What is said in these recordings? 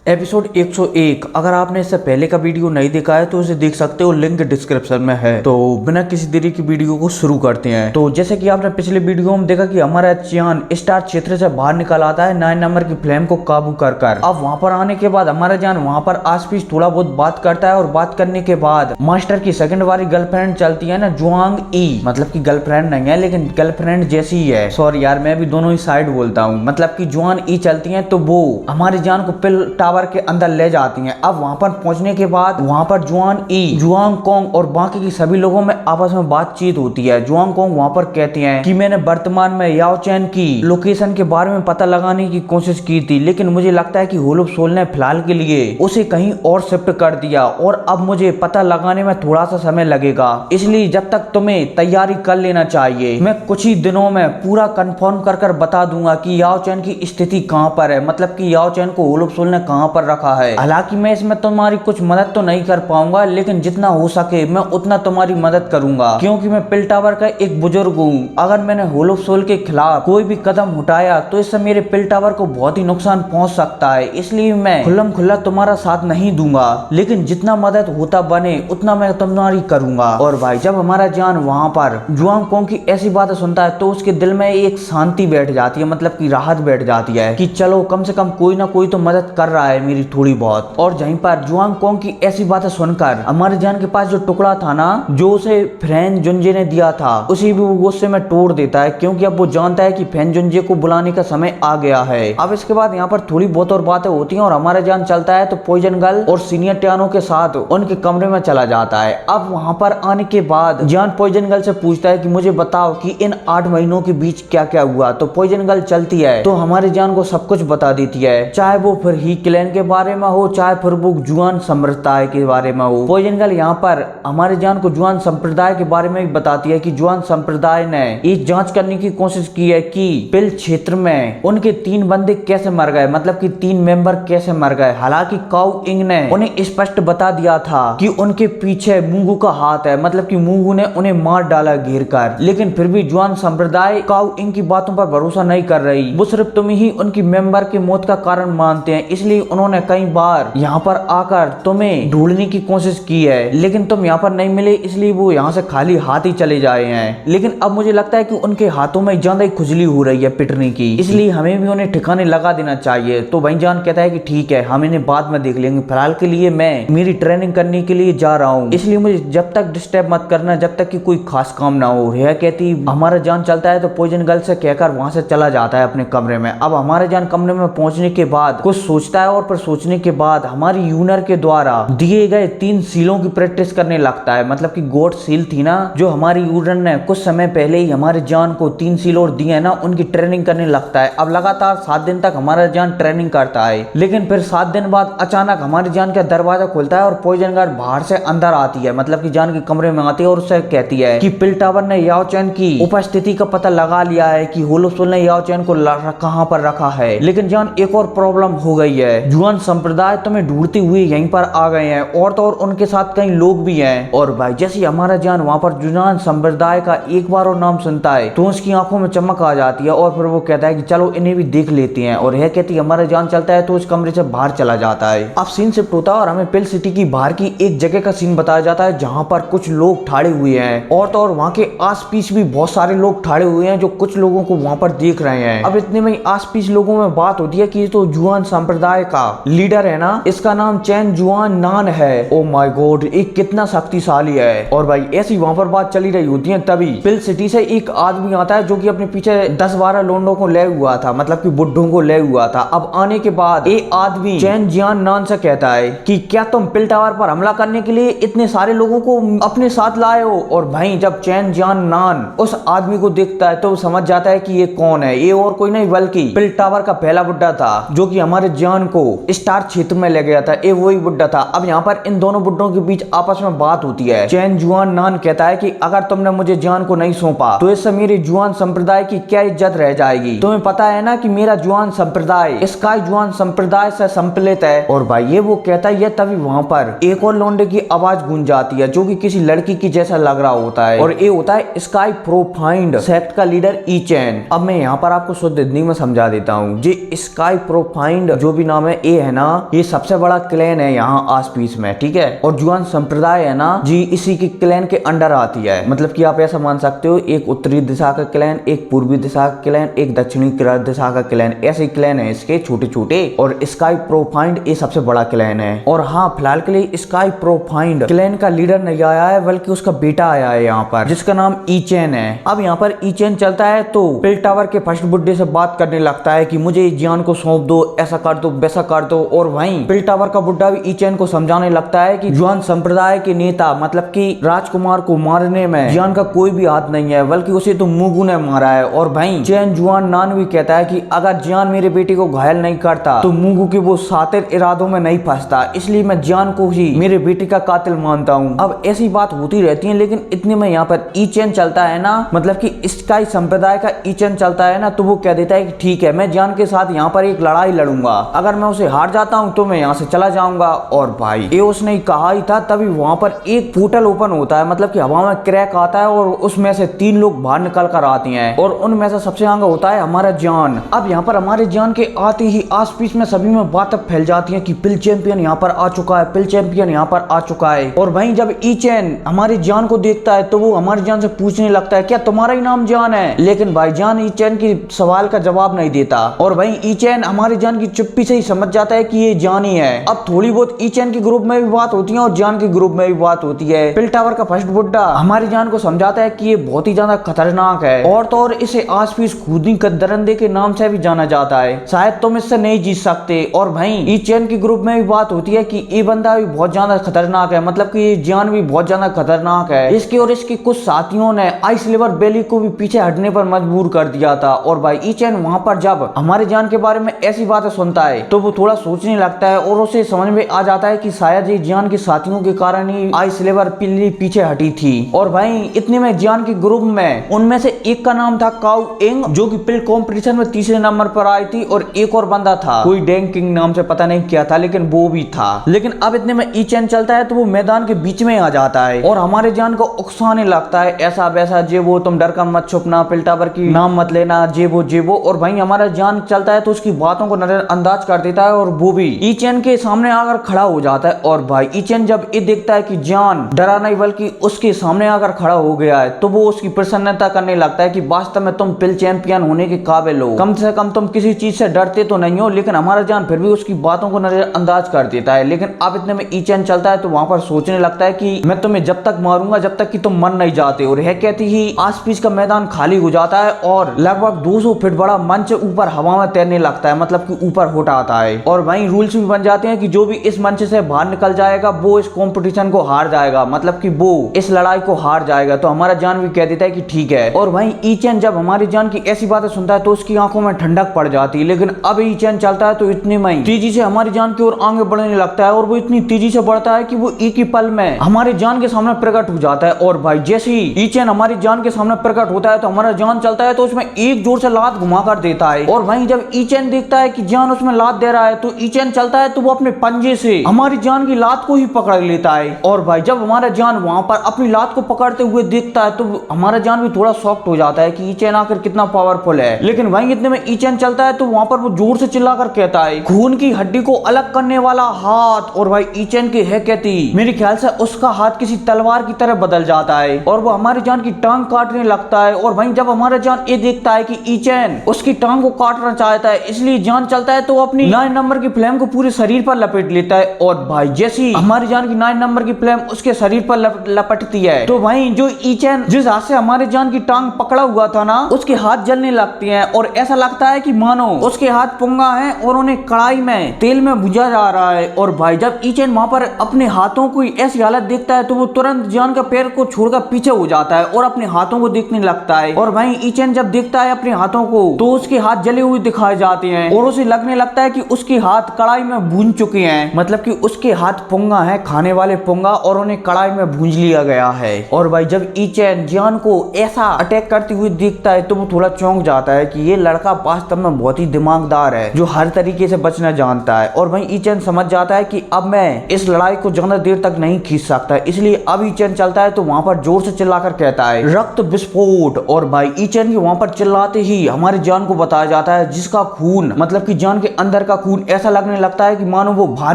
Episode 101। अगर आपने इससे पहले का वीडियो नहीं देखा है तो उसे देख सकते हो, लिंक डिस्क्रिप्शन में है। तो बिना किसी देरी की वीडियो को शुरू करते हैं। तो जैसे कि आपने पिछले वीडियो में देखा कि हमारा चान स्टार क्षेत्र से बाहर निकल आता है 9 नंबर की फ्लेम को काबू कर। अब वहां पर आने के बाद हमारा जान वहां पर आसपास थोड़ा बहुत बात करता है और बात करने के बाद मास्टर की सेकंड वाली गर्लफ्रेंड चलती है ना, जुआंग ई, मतलब की गर्लफ्रेंड नहीं है लेकिन गर्लफ्रेंड जैसी ही है। सॉरी यार, मैं भी दोनों ही साइड बोलता हूँ। मतलब की जुआन ई चलती है तो वो हमारी जान को पिल टावर के अंदर ले जाती हैं। अब वहां पर पहुंचने के बाद वहां पर जुआन ई, जुआंग कोंग और बाकी की सभी लोगों में आपस में बातचीत होती है। जुआंग कोंग वहां पर कहती हैं कि मैंने वर्तमान में याओ चैन की लोकेशन के बारे में पता लगाने की कोशिश की थी, लेकिन मुझे लगता है कि होलोप सोल ने फिलहाल के लिए उसे कहीं और शिफ्ट कर दिया और अब मुझे पता लगाने में थोड़ा सा समय लगेगा। इसलिए जब तक तुम्हें तैयारी कर लेना चाहिए, मैं कुछ ही दिनों में पूरा कंफर्म कर बता दूंगा कि याओ चैन की स्थिति कहां पर है, मतलब कि याओ चैन को होलोप सोल ने कहां पर रखा है। हालांकि मैं इसमें तुम्हारी कुछ मदद तो नहीं कर पाऊंगा, लेकिन जितना हो सके मैं उतना तुम्हारी मदद करूंगा, क्योंकि मैं पिल टावर का एक बुजुर्ग हूँ। अगर मैंने होलोप सोल के खिलाफ कोई भी कदम उठाया तो इससे मेरे पिल टावर को बहुत ही नुकसान पहुंच सकता है। इसलिए मैं खुल्लम खुल्ला तुम्हारा साथ नहीं दूंगा, लेकिन जितना मदद होता बने उतना मैं तुम्हारी करूंगा। और भाई जब हमारा जान वहां पर जुआंग कोंग की ऐसी बातें सुनता है तो उसके दिल में एक शांति बैठ जाती है, मतलब की राहत बैठ जाती है कि चलो कम से कम कोई ना कोई तो मदद कर रहा है मेरी थोड़ी बहुत। और जहीं पर जुआंग कोंग की ऐसी बातें सुनकर हमारे जान के पास जो टुकड़ा था ना, जो उसे फ्रेंड जुंजे ने दिया था, उसी भी वो गुस्से में तोड़ देता है, क्योंकि अब वो जानता है कि फ्रेंड जुंजे को बुलाने का समय आ गया है। अब इसके बाद यहाँ पर थोड़ी बहुत और बातें होती हैं और हमारा जान चलता है तो पॉइजन गर्ल और सीनियर टियानो के साथ उनके कमरे में चला जाता है। अब वहां पर आने के बाद जान पॉइजन गर्ल से पूछता है कि मुझे बताओ कि इन 8 महीनों के बीच क्या क्या हुआ। तो पॉइजन गर्ल चलती है तो हमारे जान को सब कुछ बता देती है, चाहे वो फिर ही क्लैन के बारे में हो, चाहे फिर वो जुआन संप्रदाय के बारे में हो। पॉइजन गर्ल यहाँ पर हमारे जान को जुआन संप्रदाय के बारे में भी बताती है कि जुआन संप्रदाय ने इस जांच करने की कोशिश की है कि पिल क्षेत्र में उनके 3 बंदे कैसे मर गए, मतलब कि 3 मेंबर कैसे मर गए। हालांकि काउ इंग ने उन्हें स्पष्ट बता दिया था कि उनके पीछे मूंगू का हाथ है, मतलब कि मूंगू ने उन्हें मार डाला घेर कर, लेकिन फिर भी जुआन संप्रदाय काउ इंग की बातों पर भरोसा नहीं कर रही। वो सिर्फ तुम ही उनकी मेंबर की मौत का कारण मानते हैं, इसलिए उन्होंने कई बार यहाँ पर आकर तुम्हें ढूंढने की कोशिश की है, लेकिन तुम यहाँ पर नहीं मिले, इसलिए वो यहाँ से खाली हाथ ही चले जाए हैं। लेकिन अब मुझे लगता है कि उनके हाथों में ज्यादा ही खुजली हो रही है पिटने की, इसलिए हमें भी उन्हें ठिकाने लगा देना चाहिए। तो भाई जान कहता है कि ठीक है, हम इन्हें बाद में देख लेंगे, फिलहाल के लिए मैं मेरी ट्रेनिंग करने के लिए जा रहा हूँ, इसलिए मुझे जब तक डिस्टर्ब मत करना जब तक कि कोई खास काम ना हो। रिया कहती हमारा जान चलता है तो पॉइजन गर्ल से कहकर वहां से चला जाता है अपने कमरे में। अब हमारे जान कमरे में पहुंचने के बाद कुछ सोचता है और फिर सोचने के बाद हमारी यूनर के द्वारा दिए गए 3 सीलों की प्रैक्टिस करने लगता है, मतलब कि गॉड सील थी ना जो हमारी यूनर ने कुछ समय पहले ही हमारे जान को 3 सील और दिए ना, उनकी ट्रेनिंग करने लगता है। अब लगातार 7 दिन तक हमारा जान ट्रेनिंग करता है, लेकिन फिर 7 दिन बाद अचानक हमारी जान का दरवाजा खुलता है और पॉइजन गर्ल बाहर से अंदर आती है, मतलब कि जान के कमरे में आती है और उससे कहती है कि पिल टावर ने याओ चैन की उपस्थिति का पता लगा लिया है कि होलोप सोल ने याओ चैन को कहां पर रखा है। लेकिन जान एक और प्रॉब्लम हो गई है, जुआन संप्रदाय तुम्हें ढूंढते हुए यहीं पर आ गए हैं और तो और उनके साथ कई लोग भी हैं। और भाई जैसे हमारा जान वहां पर जुआन संप्रदाय का एक बार और नाम सुनता है तो उसकी आंखों में चमक आ जाती है और फिर वो कहता है कि चलो इन्हें भी देख लेते हैं। और यह कहती हमारा जान चलता है तो उस कमरे से बाहर चला जाता है। अब सीन शिफ्ट होता है और हमें पिल सिटी की बाहर की एक जगह का सीन बताया जाता है जहां पर कुछ लोग ठाड़े हुए हैं और तो और वहां के आस-पास भी बहुत सारे लोग ठाड़े हुए हैं जो कुछ लोगों को वहां पर देख रहे हैं। अब इतने में आस-पास लोगों में बात होती है कि ये तो जुआन संप्रदाय का लीडर है ना, इसका नाम चैन जुआन नान है। ओ माय गॉड, एक कितना शक्तिशाली है। और भाई ऐसी वहां पर बात चली रही होती है तभी पिल सिटी से एक आदमी आता है जो कि अपने पीछे 10-12 लोंडों को ले हुआ था, मतलब कि बुड्ढों को ले हुआ था। अब आने के बाद एक आदमी चैन जियान नान से कहता है कि क्या तुम पिल टावर पर हमला करने के लिए इतने सारे लोगों को अपने साथ लाए हो। और भाई जब चैन जियान नान उस आदमी को देखता है तो समझ जाता है कि ये कौन है। ये और कोई नहीं बल्कि पिल टावर का पहला बुड्ढा था जो कि हमारे जान को स्टार क्षेत्र में ले गया था, ये वही बुड्ढा था। अब यहाँ पर इन दोनों बुड्ढों के बीच आपस में बात होती है। चैन जुआन नान कहता है कि अगर तुमने मुझे जान को नहीं सौंपा तो इससे मेरे जुआन संप्रदाय की क्या इज्जत रह जाएगी। तुम्हें पता है ना कि मेरा जुआन संप्रदाय स्काई जुआन संप्रदाय से संपलित है। और भाई ये वो कहता है, तभी वहां पर एक और लौंडे की आवाज गूंज जाती है जो कि किसी लड़की की जैसा लग रहा होता है और ये होता है स्काई प्रोफाइंड सेक्ट का लीडर ई चैन। अब मैं यहाँ पर आपको शुद्ध हिंदी में समझा देता हूँ। जी स्काई प्रोफाइंड जो भी नाम है में ये है ना, ये सबसे बड़ा क्लैन है यहाँ आस पीस में, ठीक है। और जुआन संप्रदाय है ना जी, इसी के क्लैन के अंडर आती है। मतलब कि आप ऐसा मान सकते हो, एक उत्तरी दिशा का क्लैन, एक पूर्वी दिशा का क्लैन, एक दक्षिणी दिशा का क्लैन, ऐसे क्लैन है इसके छोटे छोटे। और स्काई प्रोफाइंड ये सबसे बड़ा क्लैन है। और हाँ, फिलहाल के लिए स्काई प्रोफाइंड क्लैन का लीडर नहीं आया है, बल्कि उसका बेटा आया है यहाँ पर, जिसका नाम ईचेन है। अब यहाँ पर ईचेन चलता है तो पिल टावर के फर्स्ट बुड्ढे से बात करने लगता है कि मुझे जियान को सौंप दो, ऐसा कर दो, वैसा कर दो। और वहीं पिल टावर का बुड्ढा भी ईचेन को समझाने लगता है कि जुआन संप्रदाय के नेता मतलब कि राजकुमार को मारने में जियान का कोई भी हाथ नहीं है, बल्कि उसे तो मुगु ने मारा है। और भाई चेन जुआन नान भी कहता है कि अगर जियान मेरे बेटे को घायल नहीं करता तो मुगु के वो सातिर इरादों में नहीं फंसता, इसलिए मैं जियान को ही मेरे बेटे का कातिल मानता हूँ। अब ऐसी बात होती रहती है, लेकिन इतने में यहाँ पर ईचेन चलता है ना, मतलब कि स्काई संप्रदाय का ईचेन चलता है ना, तो वो कह देता है कि ठीक है, मैं जियान के साथ यहाँ पर एक लड़ाई लड़ूंगा, अगर मैं उसे हार जाता हूँ तो मैं यहाँ से चला जाऊंगा। और भाई ये उसने कहा ही था, तभी वहां पर एक पोर्टल ओपन होता है, मतलब कि हवा में क्रैक आता है और उसमें से 3 लोग बाहर निकल कर आते हैं। और उनमें से सबसे आगे होता है हमारा जान। अब यहाँ पर हमारे जान के आते ही आस पीस में सभी में बातें फैल जाती है कि पिल चैंपियन यहाँ पर आ चुका है, पिल चैंपियन यहाँ पर आ चुका है। और वहीं जब ईचेन हमारे जान को देखता है तो वो हमारी जान से पूछने लगता है क्या तुम्हारा ही नाम जान है। लेकिन भाई जान ईचेन की सवाल का जवाब नहीं देता। और वहीं ईचेन हमारे जान की चुप्पी से ही समझ जाता है कि ये जान ही है। अब थोड़ी बहुत ईचेन के ग्रुप में भी बात होती है और जान के ग्रुप में भी बात होती है। पिल टावर का फर्स्ट बुड्ढा हमारी जान को समझाता है कि ये बहुत ही ज्यादा खतरनाक है, और तो और इसे आस पीस खूनी दरंदे के नाम से भी जाना जाता है, शायद तुम इससे नहीं जीत सकते। और भाई ईचेन के ग्रुप में भी बात होती है कि ये बंदा भी बहुत ज्यादा खतरनाक है, मतलब कि ये जान भी बहुत ज्यादा खतरनाक है। इसके और इसके कुछ साथियों ने आइस लिवर बेली को भी पीछे हटने पर मजबूर कर दिया था। और भाई ईचेन वहां पर जब हमारे जान के बारे में ऐसी बातें सुनता है तो वो थोड़ा सोचने लगता है और उसे समझ में आ जाता है कि शायद ये जान के साथियों के कारण ही आइस लिवर बिल्ली पीछे हटी थी। और भाई इतने में जान के ग्रुप में उनमें से एक का नाम था काउ इंग, जो कि पिल कंपटीशन में तीसरे नंबर पर आई थी। और एक और बंदा था कोई डेंग किंग नाम से, पता नहीं क्या था, लेकिन वो भी था। लेकिन अब इतने में ईचेन चलता है तो वो मैदान के बीच में आ जाता है और हमारे जान को उकसाने लगता है, ऐसा वैसा जे वो, तुम डर कर मत छुपना, पिल टावर की नाम मत लेना, जे वो। और भाई हमारा जान चलता है तो उसकी बातों को नजरअंदाज कर देता है और वो भी ईचेन के सामने आकर खड़ा हो जाता है। और भाई ईचेन जब ये देखता है कि जान डरा नहीं बल्कि उसके सामने आकर खड़ा हो गया है तो वो उसकी प्रसन्नता करने लगता है कि वास्तव में तुम पिल चैंपियन होने के काबिल हो, कम से कम तुम किसी चीज से डरते तो नहीं हो। लेकिन हमारा जान फिर भी उसकी बातों को नजरअंदाज कर देता है। लेकिन अब इतने में ईचेन चलता है तो वहां पर सोचने लगता है कि मैं तुम्हें जब तक मारूंगा जब तक कि तुम मर नहीं जाते। और यह कहती ही आस पीस का मैदान खाली हो जाता है और लगभग 200 फीट बड़ा मंच ऊपर हवा में तैरने लगता है, मतलब कि ऊपर उठ आता है। और वहीं रूल्स भी बन जाते हैं कि जो भी इस मंच से बाहर निकल जाएगा वो इस कंपटीशन को हार जाएगा, मतलब कि वो इस लड़ाई को हार जाएगा। तो हमारा जान भी कह देता है कि ठीक है। और वहीं ईचेन जब हमारी जान की ऐसी बातें सुनता है तो उसकी आंखों में ठंडक पड़ जाती है। लेकिन अब ईचेन चलता है तो इतने में तेजी से हमारी जान की ओर आगे बढ़ने लगता है और वो इतनी तेजी से बढ़ता है कि वो एक ही पल में हमारी जान के सामने प्रकट हो जाता है। और भाई जैसे ही ईचेन हमारी जान के सामने प्रकट होता है तो हमारा जान चलता है तो उसमें एक जोर से लात घुमा कर देता है। और वहीं जब ईचेन देखता है कि जान उसमें लात दे रहा है तो ईचेन चलता है तो वो अपने पंजे से हमारी जान की लात को ही पकड़ लेता है। और भाई जब हमारा जान वहां पर अपनी लात को पकड़ते हुए देखता है तो हमारा जान भी थोड़ा शॉक्ड हो जाता है कि ईचेन आखिर कितना पावरफुल है। लेकिन वहीं इतने में ईचेन चलता है तो वहां पर वो जोर से चिल्लाकर कहता है, खून की हड्डी को अलग करने वाला हाथ। और भाई ईचेन की है कहती मेरे ख्याल से उसका हाथ किसी तलवार की तरह बदल जाता है और वो हमारी जान की टांग काटने लगता है। और वहीं जब हमारा जान ये देखता है कि ईचेन उसकी टांग को काटना चाहता है, इसलिए जान चलता है तो अपनी 9 नंबर की फ्लेम को पूरे शरीर पर लपेट लेता है। और भाई जैसी हमारी जान की 9 नंबर की फ्लेम उसके शरीर पर लपटती है तो भाई जो ईचेन जिस हाथ से हमारे जान की टांग पकड़ा हुआ था ना, उसके हाथ जलने लगते हैं और ऐसा लगता है कि मानो उसके हाथ पुंगा है और उन्हें कढ़ाई में तेल में भुजा जा रहा है। और भाई जब ईचेन वहां पर अपने हाथों की ऐसी हालत देखता है तो वो तुरंत जान का पैर को छोड़कर पीछे हो जाता है और अपने हाथों को देखने लगता है। और भाई ईचेन जब देखता है अपने हाथों को तो उसके हाथ जले हुए दिखाए जाते हैं और उसे लगने लगता है कि उसके हाथ कढ़ाई में भून चुके हैं, मतलब कि उसके हाथ पुंगा है, खाने वाले पुंगा, और उन्हें कढ़ाई में भूंज लिया गया है। और भाई जब ईचेन जान को ऐसा अटैक करते हुए देखता है तो वो थोड़ा चौंक जाता है कि ये लड़का वास्तव में बहुत ही दिमागदार है जो हर तरीके से बचना जानता है। और भाई ईचेन समझ जाता है कि अब मैं इस लड़ाई को ज्यादा देर तक नहीं खींच सकता, इसलिए अब ईचेन चलता है तो वहां पर जोर से चिल्लाकर कहता है रक्त विस्फोट। और भाई ईचेन के वहां पर चिल्लाते ही हमारी जान को बताया जाता है जिसका खून, मतलब कि जान के अंदर का खून ऐसा लगने लगता है कि मानो वो बाहर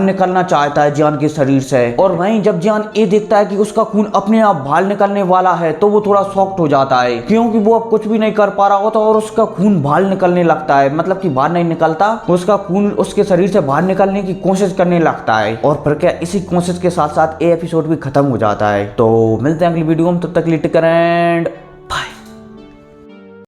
निकलना चाहता है जियान के शरीर से। और वहीं जब जियान ये देखता है कि उसका खून अपने आप बाहर निकलने वाला है तो वो थोड़ा शॉक्ड हो जाता है, क्योंकि वो अब कुछ भी नहीं कर पा रहा होता और उसका खून बाहर निकलने लगता है, मतलब कि बाहर नहीं निकलता, उसका खून उसके शरीर से बाहर निकलने की कोशिश करने लगता है। और फिर क्या इसी कोशिश के साथ साथ ये एपिसोड भी खत्म हो जाता है। तो मिलते हैं अगली वीडियो में, तब तक के लिए टेक केयर एंड